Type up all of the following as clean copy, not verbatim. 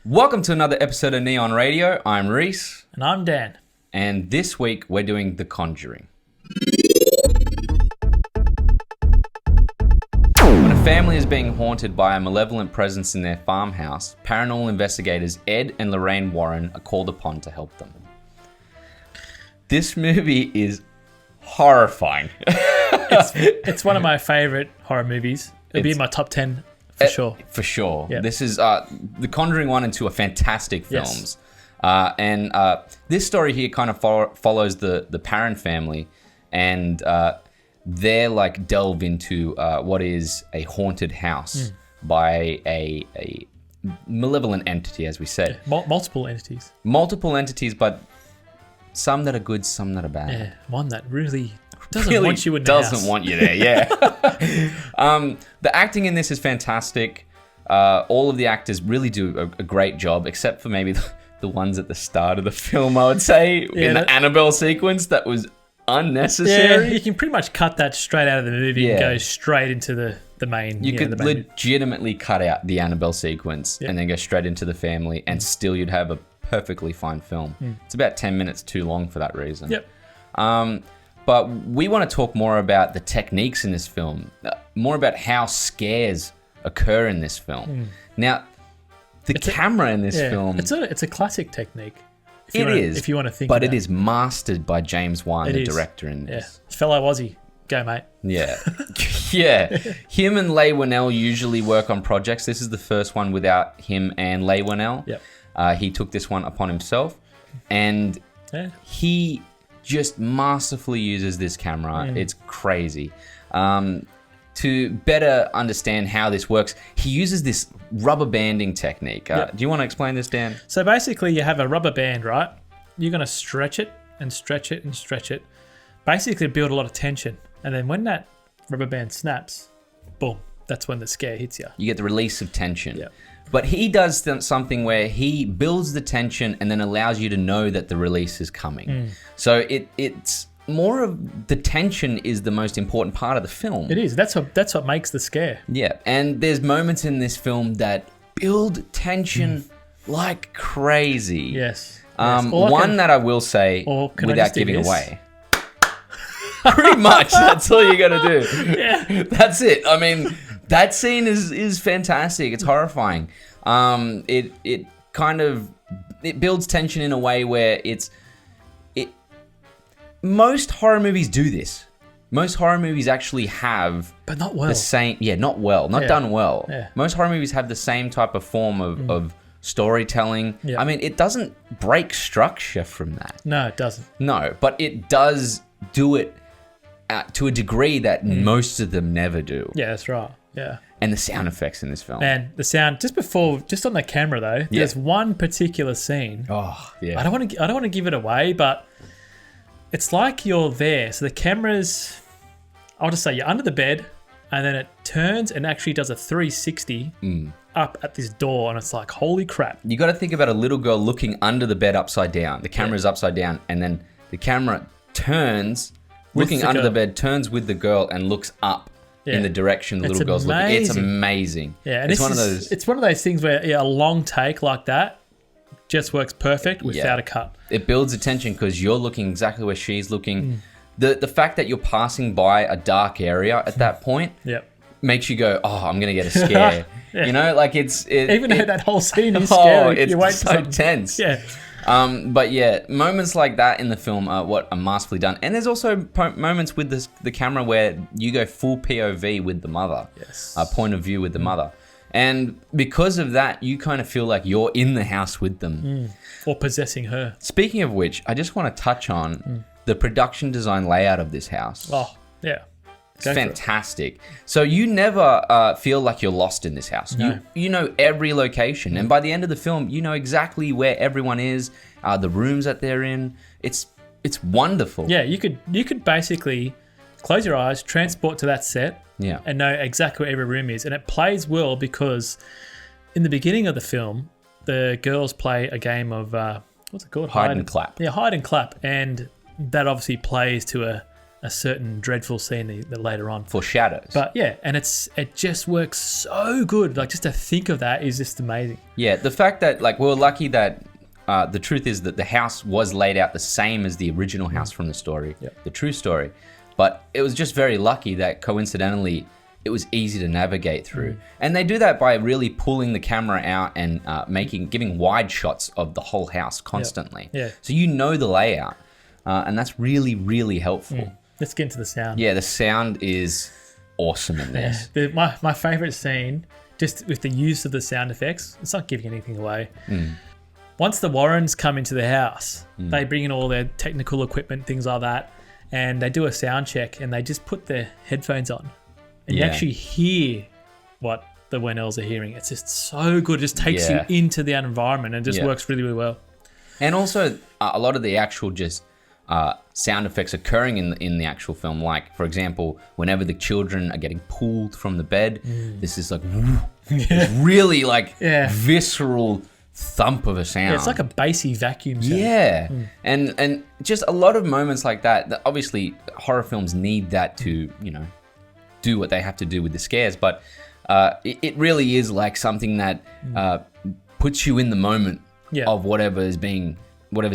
Welcome to another episode of Neon Radio. I'm Reece. And I'm Dan. And this week we're doing The Conjuring. When a family is being haunted by a malevolent presence in their farmhouse, paranormal investigators Ed and Lorraine Warren are called upon to help them. This movie is horrifying. It's one of my favorite horror movies. It'll be in my top 10 for sure. For sure. Yep. This is The Conjuring 1 and 2 are fantastic films. Yes. And this story here kind of follows the Parent family, and they're like delve into what is a haunted house by a malevolent entity, as we said. Yeah. Multiple entities. Multiple entities, but some that are good, some that are bad. Yeah, one that really doesn't want you in the doesn't house. want you there, yeah. The acting in this is fantastic. All of the actors really do a great job, except for maybe the ones at the start of the film, I would say. In the Annabelle sequence, that was unnecessary. Yeah, you can pretty much cut that straight out of the movie and go straight into the main. You could legitimately cut out the Annabelle sequence and then go straight into the family, and still you'd have a perfectly fine film. It's about 10 minutes too long for that reason. Yep. But we want to talk more about the techniques in this film, more about how scares occur in this film. Now, the camera in this film... It's a classic technique. If you want to think but about it is mastered by James Wan, the director in this. Yeah. Fellow Aussie. Go, mate. Yeah. Yeah. Him and Leigh Whannell usually work on projects. This is the first one without him and Leigh Whannell. Yep. He took this one upon himself, and he just masterfully uses this camera. It's crazy. To better understand how this works, he uses this rubber banding technique. Do you want to explain this, Dan? So basically, you have a rubber band, right? You're going to stretch it and stretch it and stretch it. Basically, build a lot of tension. And then when that rubber band snaps, boom, that's when the scare hits you. You get the release of tension. Yep. But he does something where he builds the tension and then allows you to know that the release is coming. So it's more of the tension is the most important part of the film. It is. That's what makes the scare. Yeah, and there's moments in this film that build tension like crazy. Yes. One that I will say without giving away. Pretty much, that's all you got to do. Yeah. That's it. I mean, that scene is fantastic. It's horrifying. It kind of builds tension in a way where most horror movies do this. Most horror movies actually have, but not well. The same. Yeah, not well. Not done well. Yeah. Most horror movies have the same type of form of storytelling. Yeah. I mean, it doesn't break structure from that. No, it doesn't. No, but it does do it to a degree that most of them never do. Yeah, that's right. Yeah. And the sound effects in this film. And the sound, just on the camera though, there's one particular scene. Oh, yeah. I don't want to give it away, but it's like you're there. So the camera's, I'll just say you're under the bed, and then it turns and actually does a 360 up at this door, and it's like, holy crap. You got to think about a little girl looking under the bed upside down. The camera's upside down, and then the camera turns, looking under the bed, turns with the girl and looks up in the direction the little girl's looking. It's amazing. Yeah, and it's one of those things where a long take like that just works perfect without a cut. It builds attention because you're looking exactly where she's looking. The fact that you're passing by a dark area at that point makes you go, oh, I'm going to get a scare. You know, like even though that whole scene is scary. It's so tense. Yeah. But yeah, moments like that in the film are what are masterfully done. And there's also moments with the camera where you go full POV with the mother. Yes. Point of view with the mother. And because of that, you kind of feel like you're in the house with them. Or possessing her. Speaking of which, I just want to touch on the production design layout of this house. Oh, yeah. It's fantastic. So you never feel like you're lost in this house. No. You know every location. And by the end of the film, you know exactly where everyone is, the rooms that they're in. It's wonderful. Yeah, you could basically close your eyes, transport to that set, and know exactly where every room is. And it plays well because in the beginning of the film, the girls play a game of, what's it called? Hide and clap. Yeah, hide and clap. And that obviously plays to a a certain dreadful scene that later on. Foreshadows. But yeah, and it just works so good. Like just to think of that is just amazing. Yeah, the fact that like we're lucky that the truth is that the house was laid out the same as the original house from the story, the true story. But it was just very lucky that coincidentally it was easy to navigate through. And they do that by really pulling the camera out and giving wide shots of the whole house constantly. Yeah. So you know the layout. And that's really, really helpful. Let's get into the sound. Yeah, the sound is awesome in this. My favorite scene, just with the use of the sound effects, it's not giving anything away. Once the Warrens come into the house, they bring in all their technical equipment, things like that, and they do a sound check and they just put their headphones on. And you actually hear what the Whannells are hearing. It's just so good. It just takes you into the environment and just works really, really well. And also a lot of the actual just sound effects occurring in the actual film. Like, for example, whenever the children are getting pulled from the bed, this is like it's really like visceral thump of a sound. Yeah, it's like a bassy vacuum sound. Yeah. And just a lot of moments like that obviously horror films need that to, do what they have to do with the scares, but it really is like something that puts you in the moment of whatever's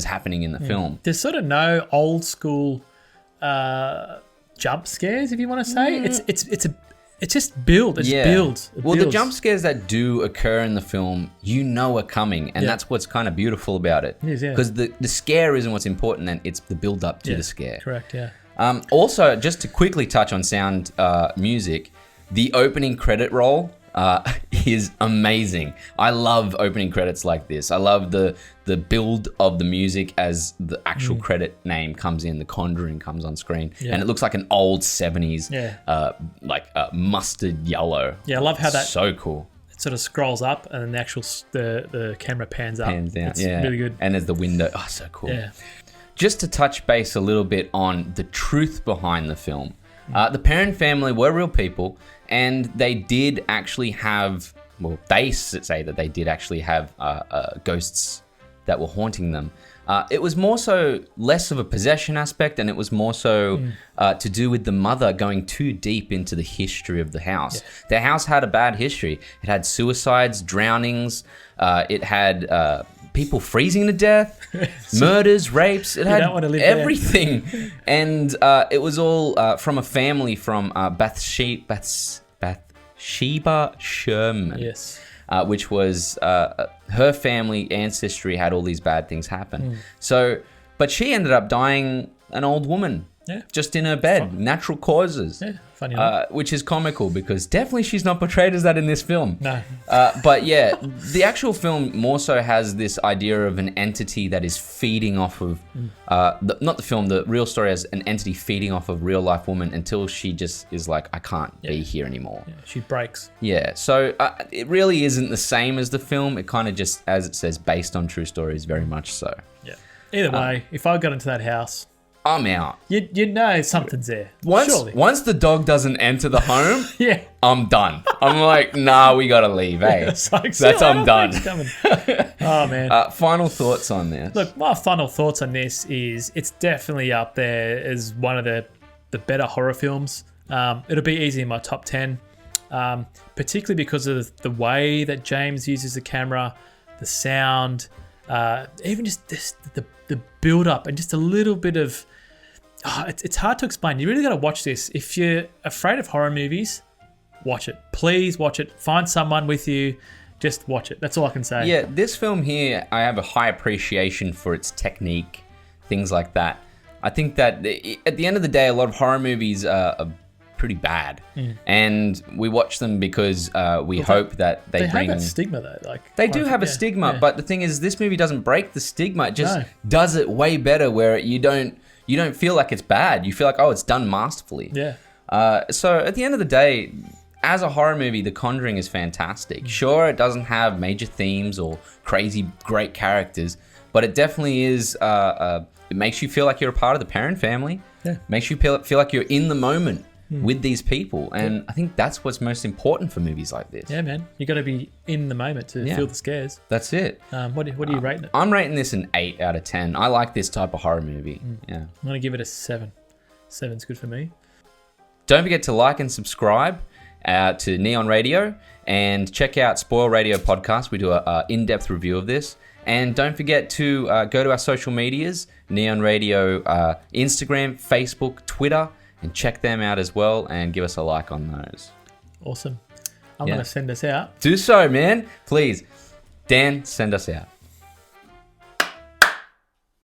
happening in the film. There's sort of no old school jump scares, if you want to say. It's just build. It builds. Well, the jump scares that do occur in the film, are coming, and that's what's kind of beautiful about it. It is, yeah. Because the scare isn't what's important, and it's the build up to the scare. Correct, yeah. Also, just to quickly touch on sound music, the opening credit roll is amazing. I love opening credits like this. I love the build of the music as the actual credit name comes in. The Conjuring comes on screen, and it looks like an old 70s, mustard yellow. Yeah, I love how that so cool. It sort of scrolls up, and then the actual the camera pans up. Pans down. It's really good. And there's the window. Oh, so cool. Yeah. Just to touch base a little bit on the truth behind the film. The Perron family were real people, and they did actually have, they say that they did actually have ghosts that were haunting them. It was more so less of a possession aspect, and it was more so to do with the mother going too deep into the history of the house. Yeah. The house had a bad history. It had suicides, drownings, it had people freezing to death, murders, rapes. It had everything. There. And it was all from a family from Bathsheba Sherman. Yes. Which was her family ancestry had all these bad things happen. So, but she ended up dying an old woman. Yeah. Just in her bed, natural causes. Yeah, funny which is comical because definitely she's not portrayed as that in this film. No. But yeah, the actual film more so has this idea of an entity that is feeding off of, not the film, the real story has an entity feeding off of real life woman until she just is like, I can't be here anymore. Yeah, she breaks. Yeah, so it really isn't the same as the film. It kind of just, as it says, based on true stories, very much so. Yeah. Either way, if I got into that house, I'm out. You'd know something's there. Once the dog doesn't enter the home, yeah, I'm done. I'm like, nah, we gotta leave, eh? I'm done. Oh man. Final thoughts on this? Look, my final thoughts on this is it's definitely up there as one of the better horror films. It'll be easy in my top 10, particularly because of the way that James uses the camera, the sound, even just the build up and just a little bit of it's hard to explain. You really got to watch this. If you're afraid of horror movies, watch it. Please watch it. Find someone with you. Just watch it. That's all I can say. Yeah, this film here, I have a high appreciation for its technique, things like that. I think that at the end of the day, a lot of horror movies are pretty bad, and we watch them because we hope that they bring... have that stigma though. Like they do have a stigma, but the thing is, this movie doesn't break the stigma. It just does it way better, where you don't feel like it's bad. You feel like, oh, it's done masterfully. Yeah. So at the end of the day, as a horror movie, The Conjuring is fantastic. Sure, it doesn't have major themes or crazy great characters, but it definitely is. It makes you feel like you're a part of the Perron family. Yeah. Makes you feel like you're in the moment with these people, and I think that's what's most important for movies like this. Yeah, man, you got to be in the moment to feel the scares. That's it. What are you rating it? I'm rating this an 8 out of 10. I like this type of horror movie. Yeah, I'm gonna give it a 7. 7's good for me. Don't forget to like and subscribe to Neon Radio and check out Spoil Radio Podcast. We do an in-depth review of this. And don't forget to go to our social medias, Neon Radio, Instagram, Facebook, Twitter, and check them out as well and give us a like on those. Awesome. I'm going to send us out. Do so, man. Please. Dan, send us out.